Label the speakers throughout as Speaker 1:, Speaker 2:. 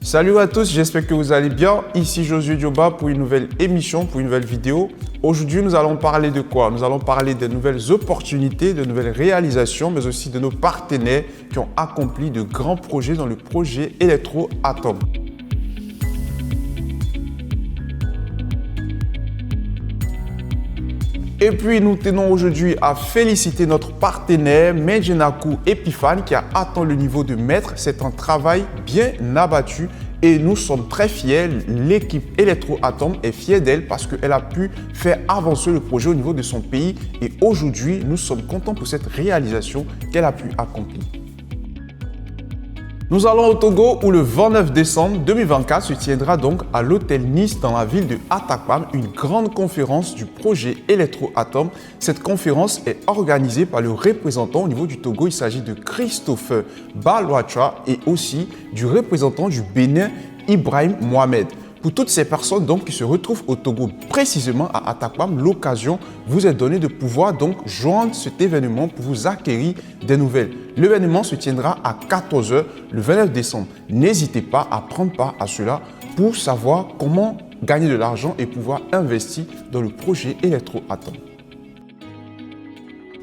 Speaker 1: Salut à tous, j'espère que vous allez bien. Ici Josué Dioba pour une nouvelle émission, pour une nouvelle vidéo. Aujourd'hui, nous allons parler de quoi? Nous allons parler de nouvelles opportunités, de nouvelles réalisations, mais aussi de nos partenaires qui ont accompli de grands projets dans le projet Electroatom. Et puis, nous tenons aujourd'hui à féliciter notre partenaire Medjenaku Epiphane qui a atteint le niveau de maître. C'est un travail bien abattu et nous sommes très fiers. L'équipe Electroatom est fière d'elle parce qu'elle a pu faire avancer le projet au niveau de son pays. Et aujourd'hui, nous sommes contents pour cette réalisation qu'elle a pu accomplir. Nous allons au Togo où le 29 décembre 2024 se tiendra donc à l'hôtel Nice dans la ville de Atakpam une grande conférence du projet Electroatom. Cette conférence est organisée par le représentant au niveau du Togo. Il s'agit de Christopher Balwacha et aussi du représentant du Bénin, Ibrahim Mohamed. Pour toutes ces personnes donc, qui se retrouvent au Togo, précisément à Atakpam, l'occasion vous est donnée de pouvoir donc joindre cet événement pour vous acquérir des nouvelles. L'événement se tiendra à 14 h le 29 décembre. N'hésitez pas à prendre part à cela pour savoir comment gagner de l'argent et pouvoir investir dans le projet Electroatom.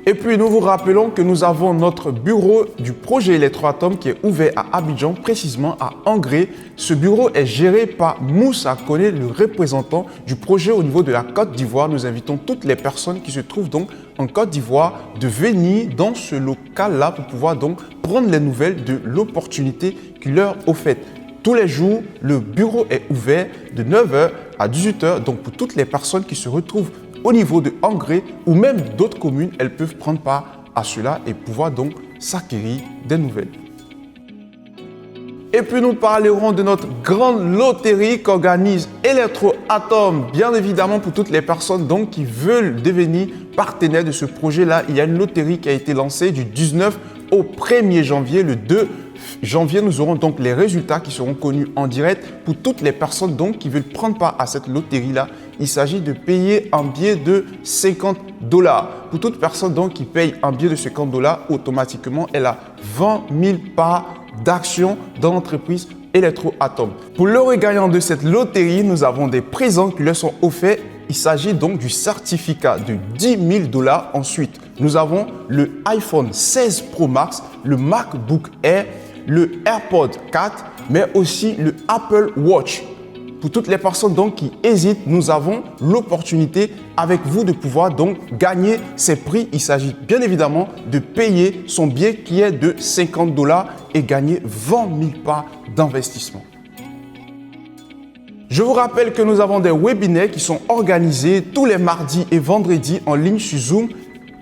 Speaker 1: Et puis, nous vous rappelons que nous avons notre bureau du projet Electroatom qui est ouvert à Abidjan, précisément à Angré. Ce bureau est géré par Moussa Kone, le représentant du projet au niveau de la Côte d'Ivoire. Nous invitons toutes les personnes qui se trouvent donc en Côte d'Ivoire de venir dans ce local-là pour pouvoir donc prendre les nouvelles de l'opportunité qui leur est offerte. Tous les jours, le bureau est ouvert de 9 h à 18 h. Donc, pour toutes les personnes qui se retrouvent au niveau de Angré ou même d'autres communes, elles peuvent prendre part à cela et pouvoir donc s'acquérir des nouvelles. Et puis nous parlerons de notre grande loterie qu'organise Electroatom. Bien évidemment, pour toutes les personnes donc qui veulent devenir partenaires de ce projet-là, il y a une loterie qui a été lancée du 19 au 1er janvier. Le 2 janvier, nous aurons donc les résultats qui seront connus en direct. Pour toutes les personnes donc qui veulent prendre part à cette loterie-là, il s'agit de payer un billet de 50 $. Pour toute personne donc qui paye un billet de 50 $, automatiquement, elle a 20 000 parts d'actions dans l'entreprise Electroatom. Pour l'heureux gagnant de cette loterie, nous avons des présents qui leur sont offerts. Il s'agit donc du certificat de 10 000 $. Ensuite, nous avons le iPhone 16 Pro Max, le MacBook Air, le AirPod 4, mais aussi le Apple Watch. Pour toutes les personnes donc qui hésitent, nous avons l'opportunité avec vous de pouvoir donc gagner ces prix. Il s'agit bien évidemment de payer son billet qui est de 50 $ et gagner 20 000 parts d'investissement. Je vous rappelle que nous avons des webinaires qui sont organisés tous les mardis et vendredis en ligne sur Zoom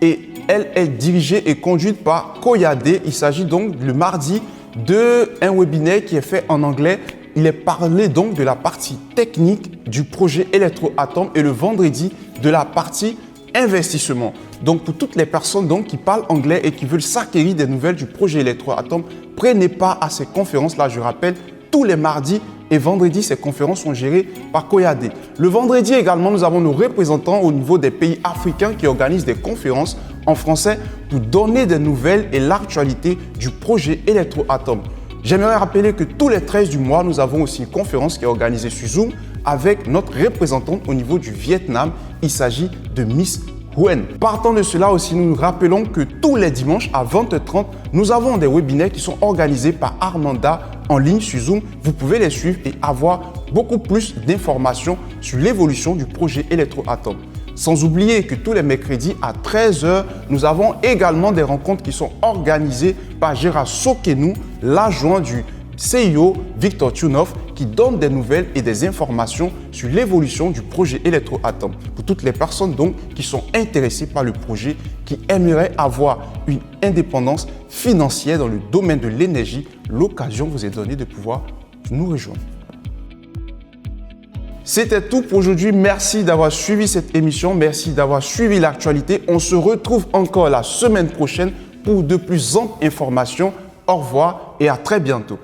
Speaker 1: et elle est dirigée et conduite par Koyade. Il s'agit donc le mardi d'un webinaire qui est fait en anglais. Il est parlé donc de la partie technique du projet Electroatom et le vendredi de la partie investissement. Donc pour toutes les personnes donc qui parlent anglais et qui veulent s'acquérir des nouvelles du projet Electroatom, prenez part à ces conférences-là. Je rappelle, tous les mardis et vendredis, ces conférences sont gérées par Koyade. Le vendredi également, nous avons nos représentants au niveau des pays africains qui organisent des conférences en français pour donner des nouvelles et l'actualité du projet Electroatom. J'aimerais rappeler que tous les 13 du mois, nous avons aussi une conférence qui est organisée sur Zoom avec notre représentante au niveau du Vietnam. Il s'agit de Miss Huen. Partant de cela aussi, nous nous rappelons que tous les dimanches à 20 h 30, nous avons des webinaires qui sont organisés par Armanda en ligne sur Zoom. Vous pouvez les suivre et avoir beaucoup plus d'informations sur l'évolution du projet Electroatom. Sans oublier que tous les mercredis à 13 h, nous avons également des rencontres qui sont organisées par Gérard Sokenou, l'adjoint du CIO Victor Tunov, qui donne des nouvelles et des informations sur l'évolution du projet Electroatom. Pour toutes les personnes donc qui sont intéressées par le projet, qui aimeraient avoir une indépendance financière dans le domaine de l'énergie, l'occasion vous est donnée de pouvoir nous rejoindre. C'était tout pour aujourd'hui. Merci d'avoir suivi cette émission. Merci d'avoir suivi l'actualité. On se retrouve encore la semaine prochaine pour de plus amples informations. Au revoir et à très bientôt.